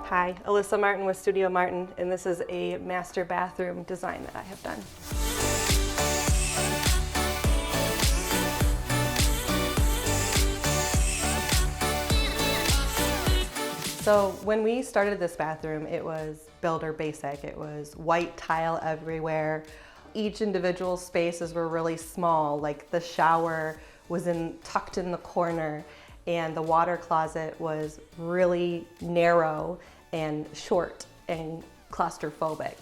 Hi, Alyssa Martin with Studio Martin, and this is a master bathroom design that I have done. So when we started this bathroom, it was builder basic. It was white tile everywhere. Each individual spaces were really small, like the shower was tucked in the corner, and the water closet was really narrow and short and claustrophobic.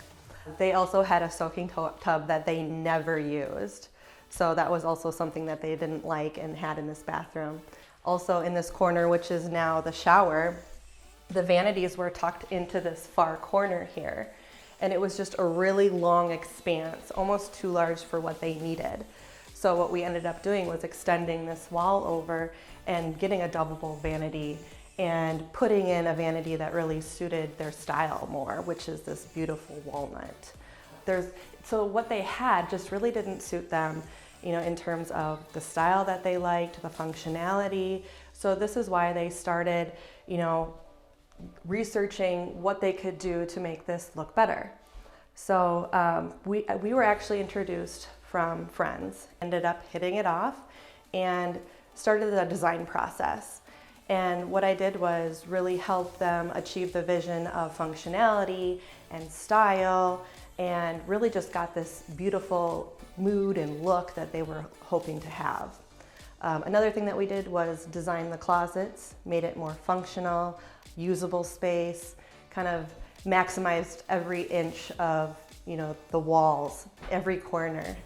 They also had a soaking tub that they never used. So that was also something that they didn't like and had in this bathroom. Also in this corner, which is now the shower, the vanities were tucked into this far corner here. And it was just a really long expanse, almost too large for what they needed. So what we ended up doing was extending this wall over and getting a double vanity and putting in a vanity that really suited their style more, which is this beautiful walnut. So what they had just really didn't suit them, in terms of the style that they liked, the functionality. So this is why they started, researching what they could do to make this look better. So we were actually introduced from friends, ended up hitting it off and started the design process. And what I did was really help them achieve the vision of functionality and style, and really just got this beautiful mood and look that they were hoping to have. Another thing that we did was design the closets, made it more functional, usable space, kind of maximized every inch of the walls, every corner.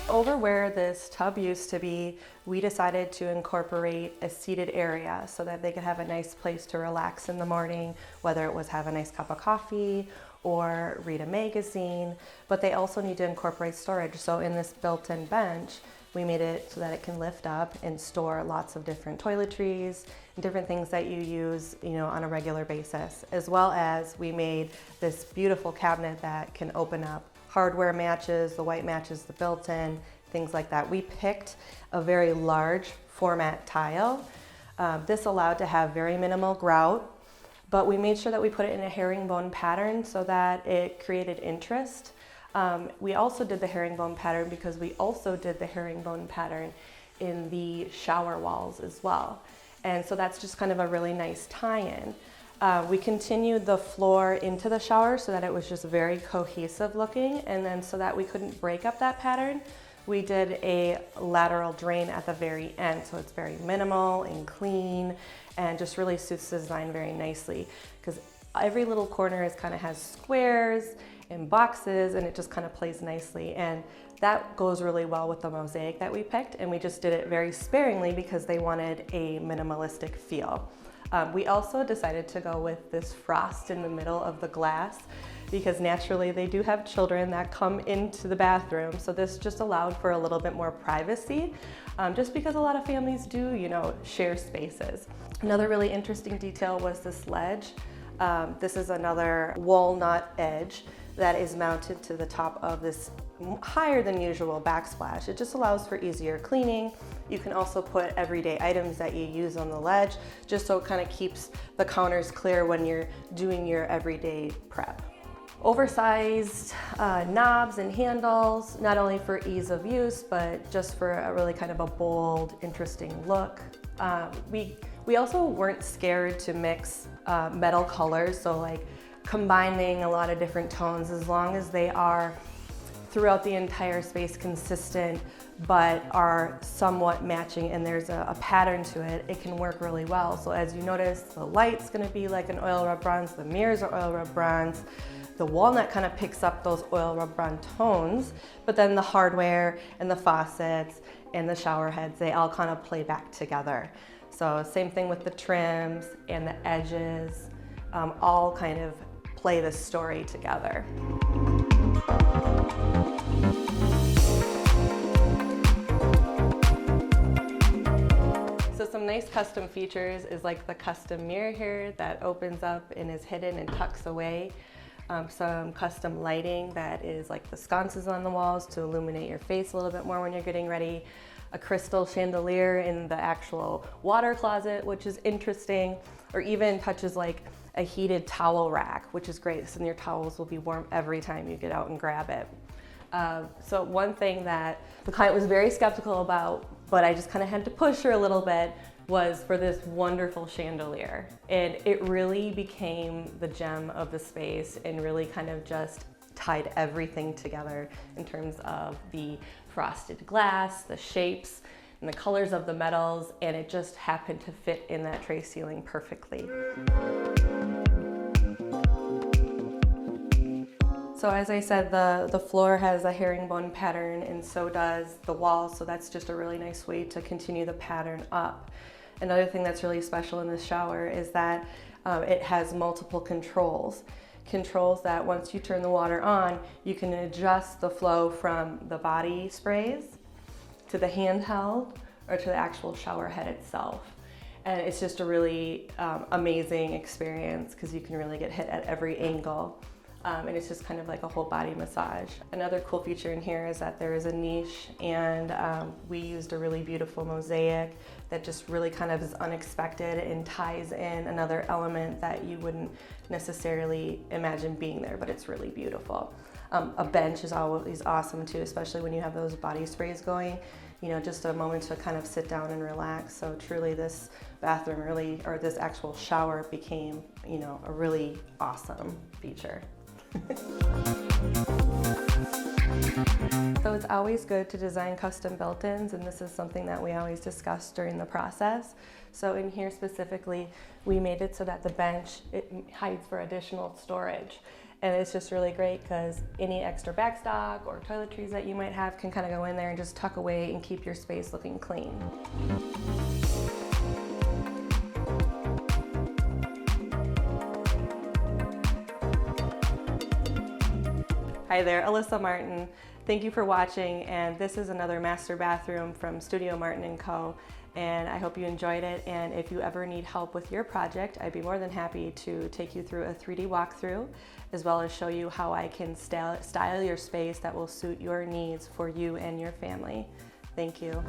Over where this tub used to be, we decided to incorporate a seated area so that they could have a nice place to relax in the morning, whether it was have a nice cup of coffee or read a magazine, but they also need to incorporate storage. So in this built-in bench, we made it so that it can lift up and store lots of different toiletries and different things that you use, on a regular basis. As well as we made this beautiful cabinet that can open up. Hardware matches, the white matches the built-in, things like that. We picked a very large format tile. This allowed to have very minimal grout, but we made sure that we put it in a herringbone pattern so that it created interest. We also did the herringbone pattern because we also did the herringbone pattern in the shower walls as well. And so that's just kind of a really nice tie-in. We continued the floor into the shower so that it was just very cohesive looking, and then so that we couldn't break up that pattern, we did a lateral drain at the very end, so it's very minimal and clean and just really suits the design very nicely, because every little corner has squares and boxes, and it just kind of plays nicely, and that goes really well with the mosaic that we picked, and we just did it very sparingly because they wanted a minimalistic feel. We also decided to go with this frost in the middle of the glass because naturally they do have children that come into the bathroom. So this just allowed for a little bit more privacy, just because a lot of families do, share spaces. Another really interesting detail was this ledge. This is another walnut edge that is mounted to the top of this higher than usual backsplash. It just allows for easier cleaning. You can also put everyday items that you use on the ledge, just so it kind of keeps the counters clear when you're doing your everyday prep. Oversized knobs and handles, not only for ease of use, but just for a really kind of a bold, interesting look. We also weren't scared to mix metal colors, so like combining a lot of different tones, as long as they are throughout the entire space consistent but are somewhat matching and there's a pattern to it, it can work really well. So as you notice, the light's gonna be like an oil rub bronze, the mirrors are oil rub bronze, the walnut kind of picks up those oil rub bronze tones, but then the hardware and the faucets and the shower heads, they all kind of play back together. So same thing with the trims and the edges, all kind of play the story together. So some nice custom features is like the custom mirror here that opens up and is hidden and tucks away. Some custom lighting that is like the sconces on the walls to illuminate your face a little bit more when you're getting ready. a crystal chandelier in the actual water closet, which is interesting, or even touches like a heated towel rack, which is great, so your towels will be warm every time you get out and grab it. So one thing that the client was very skeptical about, but I just kind of had to push her a little bit, was for this wonderful chandelier. And it really became the gem of the space and really kind of just tied everything together in terms of the frosted glass, the shapes, and the colors of the metals, and it just happened to fit in that tray ceiling perfectly. So as I said, the floor has a herringbone pattern, and so does the wall, so that's just a really nice way to continue the pattern up. Another thing that's really special in this shower is that it has multiple controls. Controls that once you turn the water on, you can adjust the flow from the body sprays to the handheld or to the actual shower head itself. And it's just a really amazing experience because you can really get hit at every angle. And it's just kind of like a whole body massage. Another cool feature in here is that there is a niche, and we used a really beautiful mosaic that just really kind of is unexpected and ties in another element that you wouldn't necessarily imagine being there, but it's really beautiful. A bench is always awesome too, especially when you have those body sprays going. You know, just a moment to kind of sit down and relax. So truly this bathroom really, or this actual shower became, you know, a really awesome feature. So it's always good to design custom built-ins, and this is something that we always discuss during the process. So in here specifically, we made it so that the bench, it hides for additional storage. And it's just really great because any extra backstock or toiletries that you might have can kind of go in there and just tuck away and keep your space looking clean. Hi there, Alyssa Martin. Thank you for watching, and this is another master bathroom from Studio Martin & Co. And I hope you enjoyed it, and if you ever need help with your project, I'd be more than happy to take you through a 3D walkthrough, as well as show you how I can style your space that will suit your needs for you and your family. Thank you.